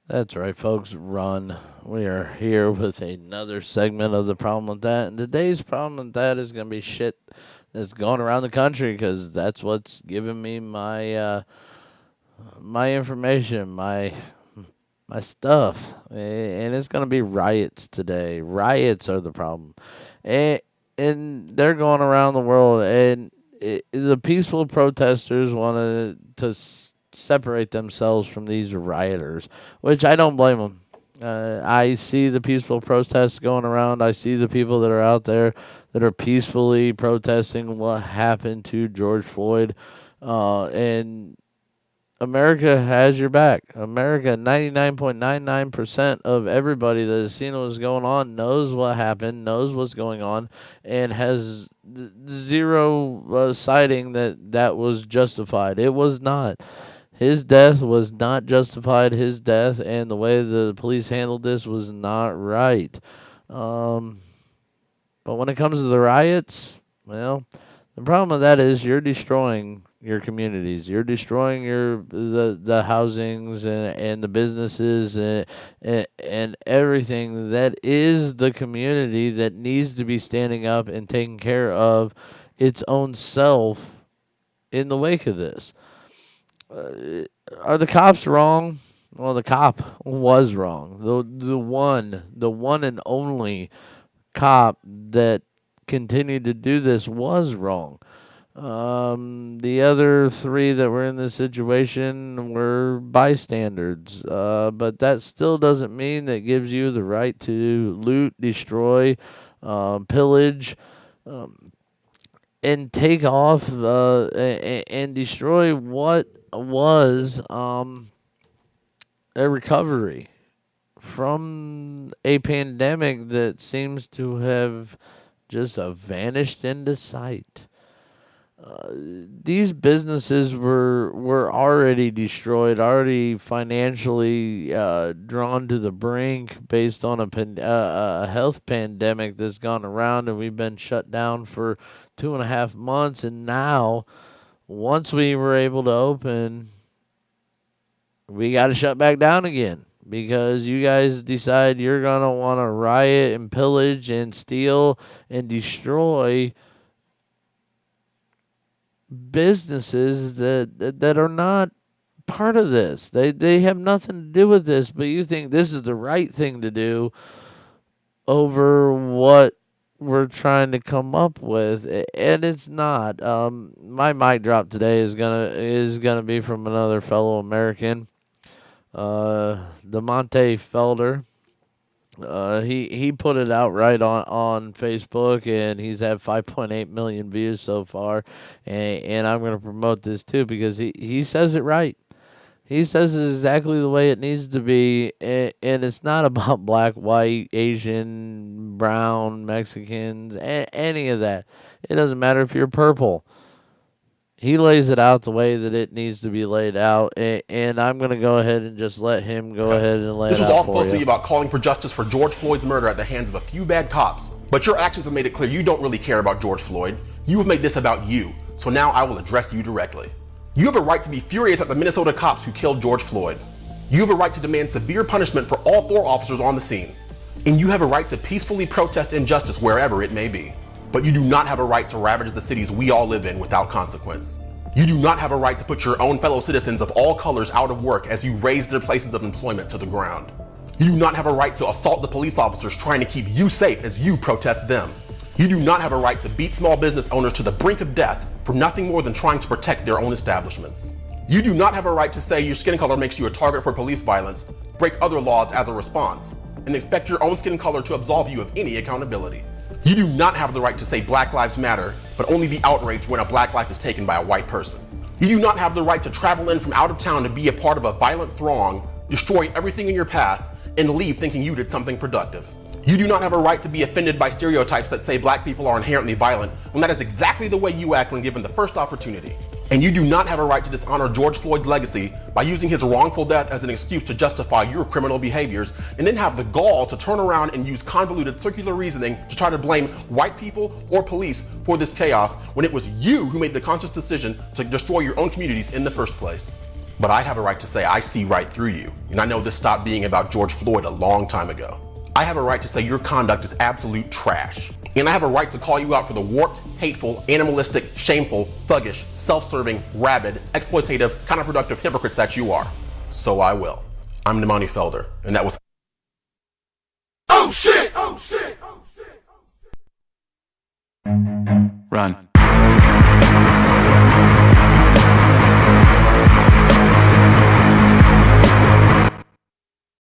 That's right, folks. Run. We are here with another segment of the problem with that. And today's problem with that is going to be shit that's going around the country because that's what's giving me my information, my stuff. And it's going to be riots today. Riots are the problem. And, and they're going around the world. And the peaceful protesters wanted to separate themselves from these rioters, which I don't blame them. I see the peaceful protests going around. I see the people that are out there that are peacefully protesting what happened to George Floyd. And America has your back. America, 99.99% of everybody that has seen what was going on knows what happened, knows what's going on, and has zero citing that that was justified. It was not. His death was not justified. His death and the way the police handled this was not right. Um, but when it comes to the riots, well, the problem with that is you're destroying your communities. You're destroying the housings and the businesses and everything that is the community that needs to be standing up and taking care of its own self in the wake of this. Are the cops wrong? Well, the cop was wrong. The one and only cop that continued to do this was wrong. The other three that were in this situation were bystanders, but that still doesn't mean that gives you the right to loot, destroy, pillage, um, and take off and destroy what was a recovery from a pandemic that seems to have just vanished into sight. These businesses were already destroyed, already financially drawn to the brink based on a health pandemic that's gone around, and we've been shut down for 2.5 months. And now, once we were able to open, we got to shut back down again because you guys decide you're gonna want to riot and pillage and steal and destroy businesses that are not part of this. They have nothing to do with this, but you think this is the right thing to do over what we're trying to come up with, and it's not. My mic drop today is gonna be from another fellow American, Demonte Felder. He put it out right on Facebook, and he's had 5.8 million views so far. And I'm going to promote this too because he says it right. He says it exactly the way it needs to be, and it's not about black, white, Asian, brown, Mexicans, any of that. It doesn't matter if you're purple. He lays it out the way that it needs to be laid out, and I'm going to go ahead and just let him go Okay. ahead and lay This it was out all for supposed to you. be about calling for justice for George Floyd's murder at the hands of a few bad cops. But your actions have made it clear you don't really care about George Floyd. You have made this about you. So now I will address you directly. You have a right to be furious at the Minnesota cops who killed George Floyd. You have a right to demand severe punishment for all 4 officers on the scene. And you have a right to peacefully protest injustice wherever it may be. But you do not have a right to ravage the cities we all live in without consequence. You do not have a right to put your own fellow citizens of all colors out of work as you raze their places of employment to the ground. You do not have a right to assault the police officers trying to keep you safe as you protest them. You do not have a right to beat small business owners to the brink of death for nothing more than trying to protect their own establishments. You do not have a right to say your skin color makes you a target for police violence, break other laws as a response, and expect your own skin color to absolve you of any accountability. You do not have the right to say Black Lives Matter, but only be outraged when a black life is taken by a white person. You do not have the right to travel in from out of town to be a part of a violent throng, destroy everything in your path, and leave thinking you did something productive. You do not have a right to be offended by stereotypes that say black people are inherently violent when that is exactly the way you act when given the first opportunity. And you do not have a right to dishonor George Floyd's legacy by using his wrongful death as an excuse to justify your criminal behaviors, and then have the gall to turn around and use convoluted circular reasoning to try to blame white people or police for this chaos when it was you who made the conscious decision to destroy your own communities in the first place. But I have a right to say I see right through you, and I know this stopped being about George Floyd a long time ago. I have a right to say your conduct is absolute trash. And I have a right to call you out for the warped, hateful, animalistic, shameful, thuggish, self-serving, rabid, exploitative, counterproductive hypocrites that you are. So I will. I'm Nemani Felder, and that was... Oh shit! Oh shit! Oh shit! Oh shit! Run.